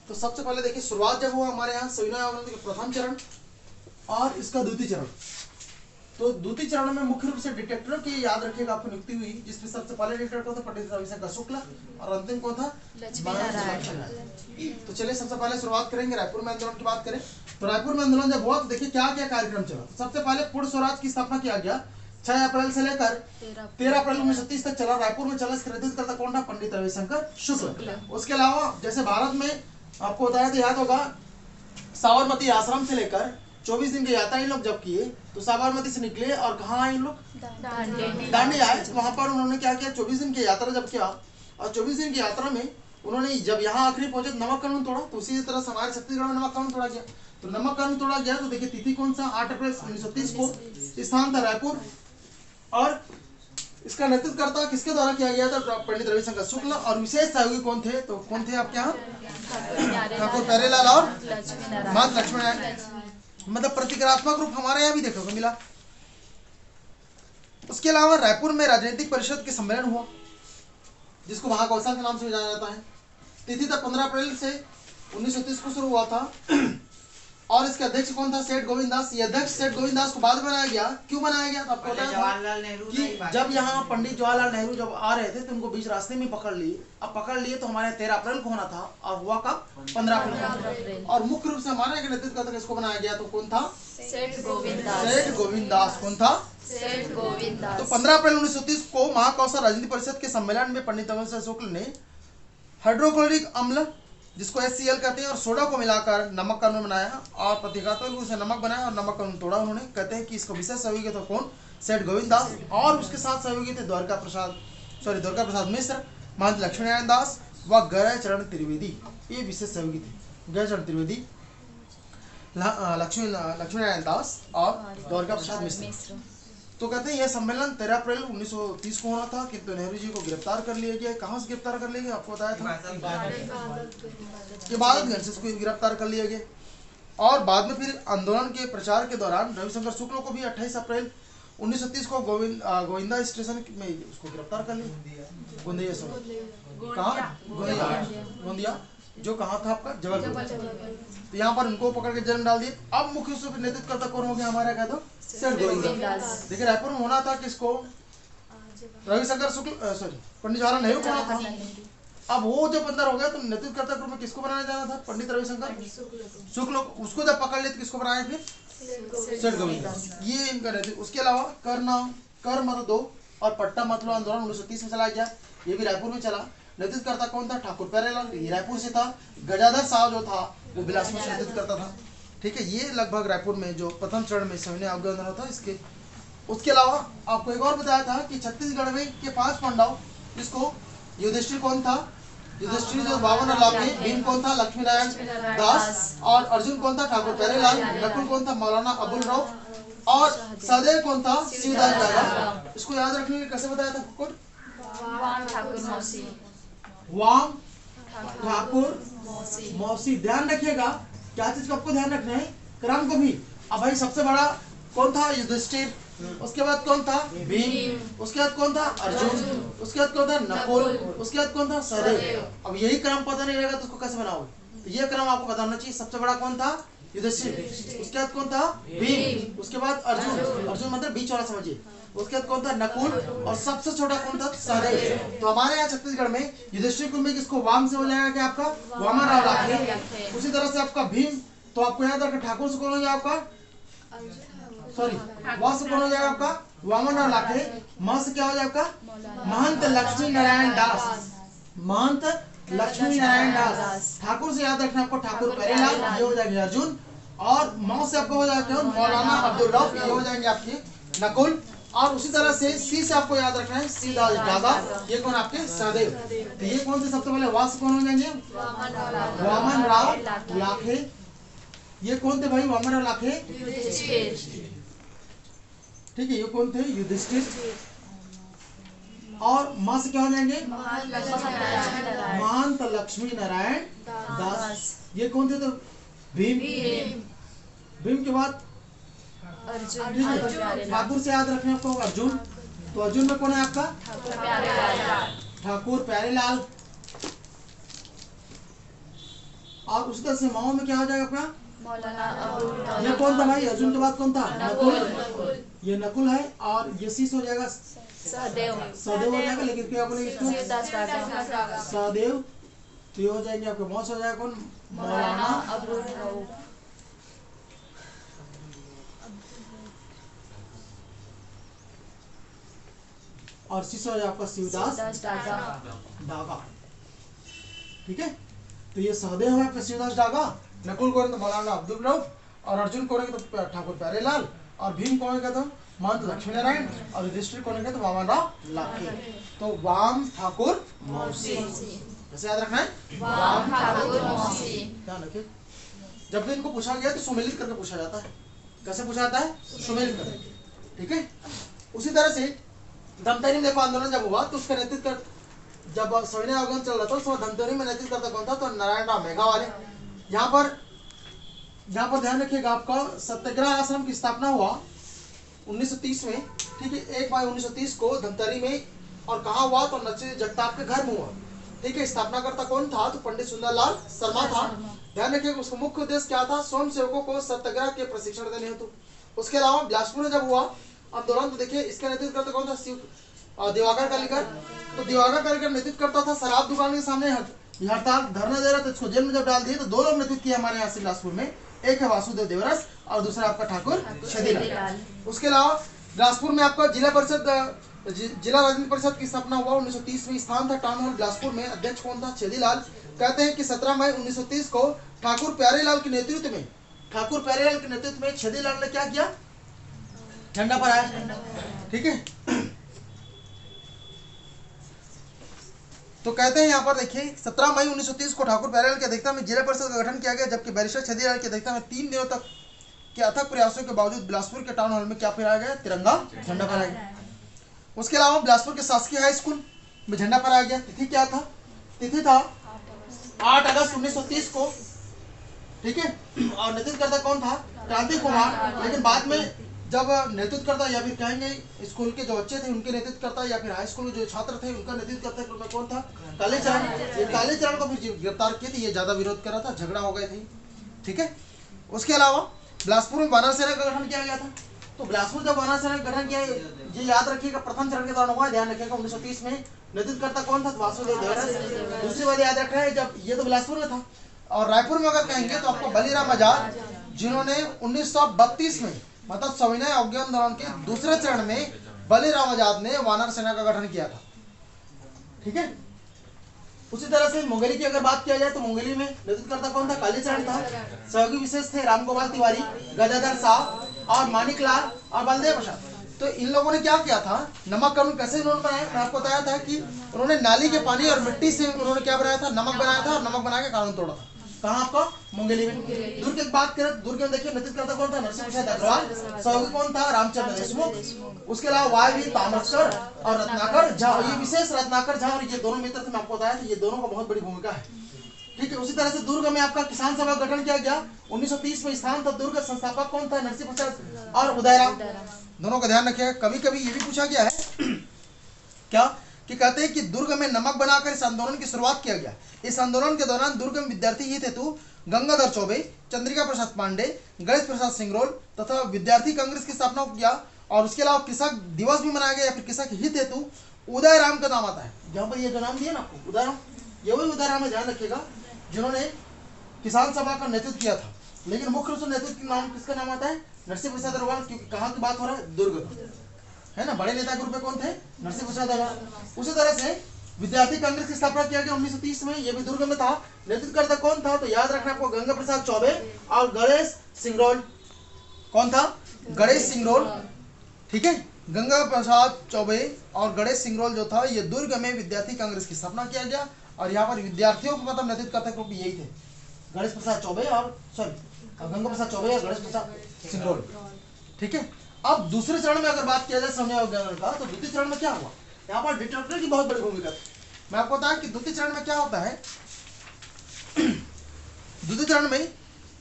तो सबसे पहले देखिए शुरुआत जब हुआ हमारे यहाँ सविनय आंदोलन के प्रथम चरण और इसका द्वितीय चरण। तो द्वितीय चरण में मुख्य रूप से डिटेक्टरों की याद रखिएगा आपको नियुक्ति हुई, जिसमें सबसे पहले डिटेक्टर कौन था? पंडित रविशंकर शुक्ल, और अंतिम कौन था? तो चलिए सबसे पहले शुरुआत करेंगे रायपुर में आंदोलन की बात करें तो रायपुर में आंदोलन जब हुआ तो देखिए क्या क्या कार्यक्रम चला। सबसे पहले पूर्ण स्वराज की स्थापना किया गया 6 अप्रैल से लेकर 13 अप्रैल 1930 तक चला। रायपुर में चला, इसका नेतृत्व करता कौन था? पंडित रविशंकर शुक्ल। उसके अलावा जैसे भारत में आपको बताया तो याद होगा, साबरमती आश्रम से लेकर 24 दिन की यात्रा इन लोग जब किए तो साबरमती से निकले और कहाँ आए इन लोग? दांडी आए। वहां पर उन्होंने क्या किया? 24 दिन की यात्रा जब किया और 24 दिन की यात्रा में उन्होंने जब यहाँ आखिरी पहुंचे नमक कानून तोड़ा। तो उसी तरह से हमारे छत्तीसगढ़ में नमक कानून तोड़ा गया। तो नमक कानून तोड़ा गया तो देखिए तिथि कौन सा? 8 अप्रैल 1930 को, स्थान था रायपुर, और इसका नेतृत्व करता किसके द्वारा किया गया था? पंडित रविशंकर शुक्ल। और विशेष सहयोगी कौन थे? तो कौन थे आपके यहाँ? ठाकुर प्यारेलाल और माता लक्ष्मी नारायण। मतलब प्रतिक्रियात्मक रूप हमारे यहाँ भी देखने को मिला। उसके अलावा रायपुर में राजनीतिक परिषद के सम्मेलन हुआ, जिसको महाकौशल के नाम से जाना जाता है। तिथि था 15 अप्रैल से 1930 को शुरू हुआ था, और इसके अध्यक्ष कौन था? सेठ गोविंद दास। ये अध्यक्ष सेठ गोविंद दास को बाद बनाया गया। क्यों बनाया गया? तो आपको पता है कि जब यहाँ पंडित जवाहरलाल नेहरू जब आ रहे थे तो उनको बीच रास्ते में पकड़ लिए। अब पकड़ लिए तो हमारे 13 अप्रैल को होना था, और हुआ कब? 15 अप्रैल। और मुख्य रूप से हमारे नेतृत्व करता किसको बनाया गया? तो कौन था? सेठ गोविंद दास। सेठ गोविंद दास। कौन था? सेठ गोविंद दास। तो 15 अप्रैल 1930 को महाकौशल राजनीतिक परिषद के सम्मेलन में पंडित रविशंकर शुक्ल ने हाइड्रोक्लोरिक अम्ल, जिसको HCl कहते हैं, और सोडा को मिलाकर नमक कानून बनाया, और प्रतीकात्मक रूप से नमक बनाया और नमक कानून तोड़ा उन्होंने। कहते हैं कि इसको विशेष सहयोगी थे कौन? सेठ गोविंद दास। और उसके साथ सहयोगी थे द्वारका प्रसाद मिश्र, महंत लक्ष्मी नारायण दास व गयाचरण त्रिवेदी। ये विशेष सहयोगी थे, गयाचरण त्रिवेदी, लक्ष्मी नारायण दास और द्वारका प्रसाद मिश्र। तो कहते हैं यह सम्मेलन 13 अप्रैल 1930 को होना था, किंतु नेहरू जी को गिरफ्तार कर लिया गया। कहाँ से गिरफ्तार कर लिया गया? आपको बताया था कि इबादतगंज से इसको गिरफ्तार कर लिया गया। और बाद में फिर आंदोलन के प्रचार के दौरान रविशंकर शुक्ल को भी 28 अप्रैल 1930 को गोविंदा स्टेशन में उसको गिरफ्तार कर लिया। गोंदिया कहाँ? गोंदिया जो कहाँ था आपका? जबलपुर। तो यहाँ पर उनको पकड़ के जेल डाल दिए। अब मुख्य रूप से नेतृत्व करता कौन हो गया हमारा? क्या था? सेठ गोविंद दास। देखिए रायपुर में होना था किसको? रविशंकर शुक्ल, सॉरी पंडित जवाहरलाल नेहरू को होना था। अब वो जब अंदर हो गया तो नेतृत्व करता ग्रुप में किसको बनाया जाना था? पंडित रविशंकर शुक्ल। उसको जब पकड़ लिए तो किसको बनाया फिर? सेठ गोविंद दास। ये इनका नेतृत्व। उसके अलावा कर मत दो और पट्टा मत लो आंदोलन 1930 में चलाया गया। ये भी रायपुर में चला। नेतृत्व करता कौन था? ठाकुर प्यारेलाल, ये रायपुर से था। गजाधर साहब जो था वो बिलासपुर से नेतृत्व करता था। ठीक है, ये लगभग रायपुर में जो प्रथम चरण में सविनय आंदोलन होता है इसके। उसके अलावा आपको एक और बताया था कि छत्तीसगढ़ में के 5 पांडव, जिसको युधिष्ठिर कौन था? युधिष्ठिर जो 52 लाखे। भीम कौन था? लक्ष्मी नारायण दास। और अर्जुन कौन था? ठाकुर प्यारेलाल। नकुल कौन था? मौलाना अबुल राव। और सहदेव कौन था? शिवदास यादव। इसको याद रखने के लिए कैसे बताया था? वाम ठाकुर मौसी। ध्यान रखिएगा क्या चीज को आपको ध्यान रखना है? क्रम को भी। अब भाई सबसे बड़ा कौन था? युधिष्ठिर। उसके बाद कौन था? भीम। उसके बाद कौन था? अर्जुन। उसके बाद कौन था? नकुल। उसके बाद कौन था? सहदेव। अब यही क्रम पता नहीं रहेगा तो उसको कैसे बनाओगे? तो ये क्रम आपको पता होना चाहिए। सबसे बड़ा कौन था? युधिष्ठिर। उसके बाद कौन था? भीम। उसके बाद अर्जुन मतलब बीच वाला समझिए। उसके बाद कौन था? नकुल। और सबसे छोटा कौन था? सहदेव। तो हमारे यहाँ छत्तीसगढ़ में युधिष्ठिर कुल में किसको वाम से हो जाएगा क्या आपका? वामन राव लाखे। उसी तरह से आपका भीम, तो आपको याद रखना ठाकुर से कौन हो जाएगा आपका? सॉरी वा से कौन हो जाएगा आपका? वामन राव लाखे। मां से क्या हो जाएगा आपका? महंत लक्ष्मी नारायण दास। महंत लक्ष्मी नारायण दास। ठाकुर से याद रखना आपको ठाकुर प्यारेलाल, ये हो जाएंगे अर्जुन। और मां से आपको हो जाएगा मौलाना अब्दुल रऊफ, ये हो जाएंगे आपके नकुल। और उसी तरह से सी से आपको याद रखना है शिवदास यादव। ये कौन? आपके सहदेव। तो ये कौन से? सबसे पहले वास कौन हो जाएंगे? वामन राव लाखे। ये कौन थे भाई? वामन राव लाखे। ठीक है, ये कौन थे? युधिष्ठिर। और मां से क्या हो जाएंगे? महंत लक्ष्मी नारायण दास। ये कौन थे? तो भीम। भीम के बाद ठाकुर से याद रखना आपको अर्जुन। तो अर्जुन में कौन है आपका? ठाकुर प्यारेलाल। और उसी तरह से माओ में क्या हो जाएगा अपना, मौलाना अबू ये कौन था भाई, अर्जुन के बाद कौन था, नकुल। ये नकुल है। और ये शीश हो जाएगा, सहदेव सहदेव हो जाएगा। लेकिन क्या बोलेंगे इसको, शिवदास राजा सहदेव। तो ये हो जाएंगे आपके मौस हो जाएगा कौन, मौलाना मौलाना। अबू और शीश हो जाएगा आपका शिवदास राजा डागा। ठीक है, तो ये सहदेव है आपका शिवदास डागा, नकुल कौन तो मौलाना अब्दुल रऊफ, और अर्जुन कौन है तो ठाकुर प्यारेलाल, और भीम कौन है तो महंत लक्ष्मी नारायण, और युधिष्ठिर कौन है तो वामनराव लाखे। तो वाम ठाकुर मौसी, ऐसे याद रखना है, वाम ठाकुर मौसी। ध्यान रखिए, जब भी इनको पूछा गया तो सुमेलित करके पूछा जाता है। कैसे पूछा जाता है, सुमेलित करके। ठीक है, उसी तरह से धमतरी में देखो आंदोलन जब हुआ तो उसका नेतृत्व जब सविनय अवगम चल रहा था उस समय धमतरी में नेतृत्व करता कौन था, तो नारायण राव मेघावाले। यहाँ पर ध्यान रखिएगा, आपका सत्याग्रह आश्रम की स्थापना हुआ 1930 में। ठीक है, 1 मई 1930 को धमतरी में, और कहाँ हुआ तो नरसिंह जगताप के घर में हुआ। ठीक है, स्थापना करता कौन था, तो पंडित सुंदरलाल शर्मा था। ध्यान रखिएगा, उसका मुख्य उद्देश्य क्या था, स्वयं सेवकों को सत्याग्रह के प्रशिक्षण देने हेतु। उसके अलावा बिलासपुर में जब हुआ आंदोलन तो देखिए इसका नेतृत्व करता कौन था, दिवाकर कालीकर। तो दिवाकर कालीकर नेतृत्व करता था, शराब दुकान के सामने हड़ताल धरना दे रहा था, इसको जेल में जब डाल दिए तो 2 लोग नेतृत्व किया हमारे यहाँ से बिलासपुर में, एक है वासुदेव देवरस और दूसरा आपका ठाकुर छेदीलाल। उसके अलावा बिलासपुर में आपका जिला राजनीति परिषद की स्थापना हुआ 1930 में, स्थान था टाउन हॉल बिलासपुर में, अध्यक्ष कौन था, छेदीलाल। कहते हैं कि 17 मई 1930 को ठाकुर प्यारेलाल के नेतृत्व में छेदीलाल ने क्या किया, झंडा फहराया। ठीक है, तो कहते हैं यहाँ पर देखिए 17 मई 1930 को ठाकुर प्यारेलाल की अध्यक्षता में जिला परिषद का गठन किया गया, जबकि बैरिस्टर छेदीलाल की अध्यक्षता में 3 दिनों तक के अथक प्रयासों के बावजूद बिलासपुर के टाउन हॉल में क्या फहराया गया, तिरंगा झंडा फहराया गया। उसके अलावा बिलासपुर के शासकीय हाई स्कूल में झंडा फहराया गया। तिथि क्या था, तिथि था 8 अगस्त 1930 को। ठीक है, और नेतृत्व करता कौन था, क्रांति कुमार। लेकिन बाद में जब नेतृत्व करता या फिर कहेंगे स्कूल के जो बच्चे थे उनके नेतृत्व करता, या फिर हाई स्कूल में जो छात्र थे उनका नेतृत्व करता कौन था, कालीचरण। ये कालीचरण को फिर गिरफ्तार किए थे, ये ज्यादा विरोध कर रहा था, झगड़ा हो गए थे। ठीक है, उसके अलावा बिलासपुर में वानर सेना का गठन किया गया था। तो बिलासपुर जब वानर सेना का गठन किया, ये याद रखिएगा प्रथम चरण के दौरान हुआ, ध्यान रखिएगा 1930 में। नेतृत्व करता कौन था, वासुदेव देवरस। दूसरी बात याद रखना है, जब ये तो बिलासपुर में था, और रायपुर में अगर कहेंगे तो आपको बलीराम आजाद, जिन्होंने 1932 में मतलब सविनय अवज्ञा आंदोलन के दूसरे चरण में बलीराम आजाद ने वानर सेना का गठन किया था। ठीक है, उसी तरह से मुंगेली की अगर बात किया जाए तो मुंगेली में नेतृत्व करता कौन था, कालीचरण था। सहयोगी विशेष थे रामगोपाल तिवारी, गदाधर साहब और मानिकलाल और बलदेव प्रसाद। तो इन लोगों ने क्या किया था, नमक कानून कैसे उन्होंने बनाया, मैं आपको बताया था कि उन्होंने नाली के पानी और मिट्टी से उन्होंने क्या बनाया था, नमक बनाया था, और नमक बना के कानून तोड़ा था। कहाँ आपका, मुंगेली में। दुर्ग की बात करें, दुर्ग में देखिए नेतृत्व करता कौन था, नरसिंह प्रसाद अग्रवाल। सहयोगी कौन था, रामचंद्र देशमुख। उसके अलावा वायवी तामस्कर और रत्नाकर झा, ये विशेष रत्नाकर झा और ये दोनों मित्र थे, मैं आपको बताया था, ये दोनों का बहुत बड़ी भूमिका है। ठीक है, उसी तरह से दुर्ग में आपका किसान सभा का गठन किया गया 1930 में। स्थान था दुर्ग, संस्थापक कौन था, नरसिंह प्रसाद और उदयराम। दोनों का ध्यान रखिएगा। कभी कभी ये भी पूछा गया है क्या कि कहते हैं कि दुर्ग में नमक बनाकर इस आंदोलन की शुरुआत किया गया। इस आंदोलन के दौरान दुर्ग में विद्यार्थी हित हेतु गंगाधर चौबे, चंद्रिका प्रसाद पांडे, गणेश प्रसाद सिंगरोल तथा विद्यार्थी कांग्रेस की स्थापना किया। और उसके अलावा कृषक दिवस भी मनाया गया, या फिर कृषक हित हेतु उदयराम का नाम आता है। यहाँ पर ये जो नाम दिया ना आपको उदयराम, ये वही उदयराम है, ध्यान रखिएगा, जिन्होंने किसान सभा का नेतृत्व किया था। लेकिन मुख्य रूप से नेतृत्व नाम किसका नाम आता है, नरसिंह प्रसाद अग्रवाल, क्योंकि कहाँ की बात हो रहा है, दुर्ग है ना। बड़े नेता के रूप में कौन थे, नरसिंह प्रसाद अग्रवाल। उसी तरह से विद्यार्थी कांग्रेस की स्थापना किया गया 1930 में, ये भी दुर्ग में था। नेतृत्व करता कौन था, तो याद रखना आपको, गंगा प्रसाद चौबे और गणेश सिंगरोल। कौन था, गणेश सिंगरोल। ठीक है, गंगा प्रसाद चौबे और गणेश सिंगरोल जो था, ये दुर्ग में विद्यार्थी कांग्रेस की स्थापना किया गया। और यहाँ पर विद्यार्थियों को मतलब नेतृत्व करते ग्रुप यही थे, गणेश प्रसाद चौबे और गंगा प्रसाद चौबे और गणेश प्रसाद सिंगरोल। ठीक है, अब दूसरे चरण में अगर बात किया जाए समय अवज्ञान का, तो द्वितीय चरण में क्या हुआ, यहाँ पर डिटेक्टर की बहुत बड़ी भूमिका थी। मैं आपको बताया कि द्वितीय चरण में क्या होता है। द्वितीय चरण में,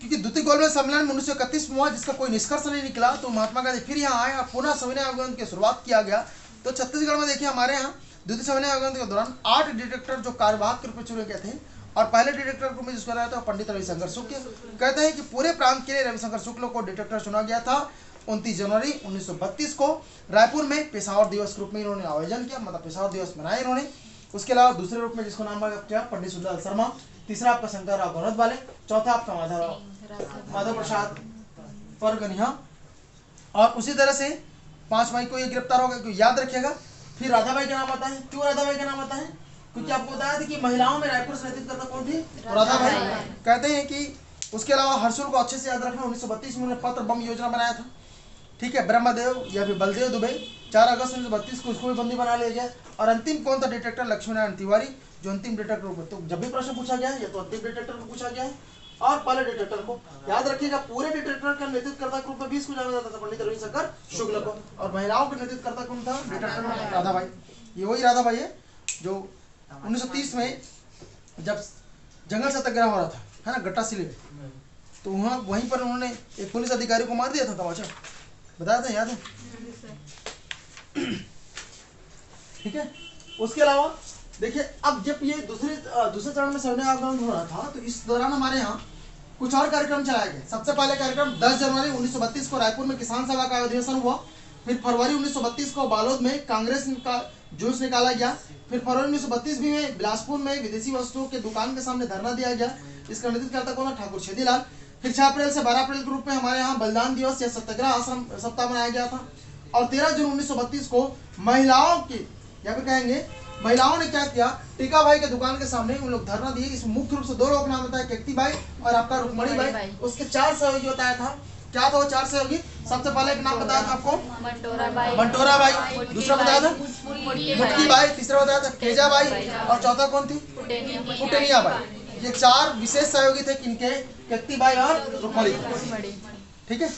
क्योंकि द्वितीय गोलमेज सम्मेलन 1931 में हुआ, जिसका कोई निष्कर्ष नहीं निकला, तो महात्मा गांधी फिर यहाँ आए और पुनः सविनय अवज्ञान की शुरुआत किया गया। तो छत्तीसगढ़ में देखिए हमारे यहाँ द्वितीय सविनय अवज्ञान के दौरान 8 डिटेक्टर जो कार्यवाहक के रूप में चुने गए थे, और पहले डिटेक्टर के रूप में जिसको बनाया था पंडित रविशंकर शुक्ल। कहते हैं कि पूरे प्रांत के लिए रविशंकर शुक्ल को डिटेक्टर चुना गया था। 29 जनवरी 1932 को रायपुर में पेशावर दिवस के रूप में इन्होंने आयोजन किया, मतलब पेशावर दिवस मनाया इन्होंने। उसके अलावा दूसरे रूप में जिसको नाम किया पंडित सुंदरलाल शर्मा, तीसरा आपका शंकरराव गौरव वाले, चौथा आपका माधव प्रसाद परगनिया। और उसी तरह से 5 मई को ये गिरफ्तार हो गए, क्यों याद रखिएगा। फिर राधाबाई का नाम आता है। क्यों राधाबाई का नाम आता है? क्योंकि आपको बताया था कि महिलाओं में रायपुर से नेतृत्व करता कौन थी? राधाबाई। कहते हैं कि उसके अलावा हर्षुल को अच्छे से याद रखना, 1932 में उन्होंने पत्र बम योजना बनाया था, ठीक है। ब्रह्मदेव या फिर बलदेव दुबे 4 अगस्त 1932 को उसको भी बंदी बना लिया गया। और अंतिम कौन था डिटेक्टर? लक्ष्मीनारायण तिवारी, जो अंतिम डिटेक्टर रूप में, तो जब भी प्रश्न पूछा गया है या तो अंतिम डिटेक्टर को पूछा गया है और पहले डिटेक्टर को याद रखिएगा। पूरे डिटेक्टर का नेतृत्व के रूप में 20 को जाना जाता था पंडित रविशंकर शुक्ल को, और महिलाओं के नेतृत्व कौन था डिटेक्टर में? राधाबाई। ये वही राधाबाई है जो 1930 में जब जंगल सत्याग्रह हो रहा था, है ना, गट्टा सिले, तो वहाँ वहीं पर उन्होंने एक पुलिस अधिकारी को मार दिया था तमाचा, बताया था, याद है? ठीक है। उसके अलावा देखिए, अब जब ये दूसरे चरण में सैन्य आंदोलन हो रहा था, तो इस दौरान हमारे यहाँ कुछ और कार्यक्रम चलाए गए। सबसे पहले कार्यक्रम 10 जनवरी 1932 को रायपुर में किसान सभा का अधिवेशन हुआ। फिर फरवरी 1932 को बालोद में कांग्रेस का जुलूस निकाला गया। फिर फरवरी 1932 में बिलासपुर में विदेशी वस्तुओं के दुकान के सामने धरना दिया गया। इसका नेतृत्व करता कौन? ठाकुर छेदीलाल। फिर 6 अप्रैल से 12 अप्रैल के रूप में हमारे यहाँ बलिदान दिवस या सत्याग्रह आश्रम सप्ताह मनाया गया था। और 13 जून 1932 को महिलाओं की, या फिर कहेंगे महिलाओं ने क्या किया, टीका भाई के दुकान के सामने उन लोग धरना दिए। इसमें मुख्य रूप से 2 लोगों का नाम बताया, केकती बाई और आपका रुक्मणी बाई। उसके 4 सहयोगी बताया था। क्या था वो 4 सहयोगी? सबसे पहले एक नाम बताया था आपको बंटोरा बाई, दूसरा बताया था मुटकी बाई, तीसरा बताया था केजा बाई, और चौथा कौन थी? कुटनिया बाई। ये 4 विशेष सहयोगी थे, किनके? केकती बाई और रुक्मणी। ठीक है।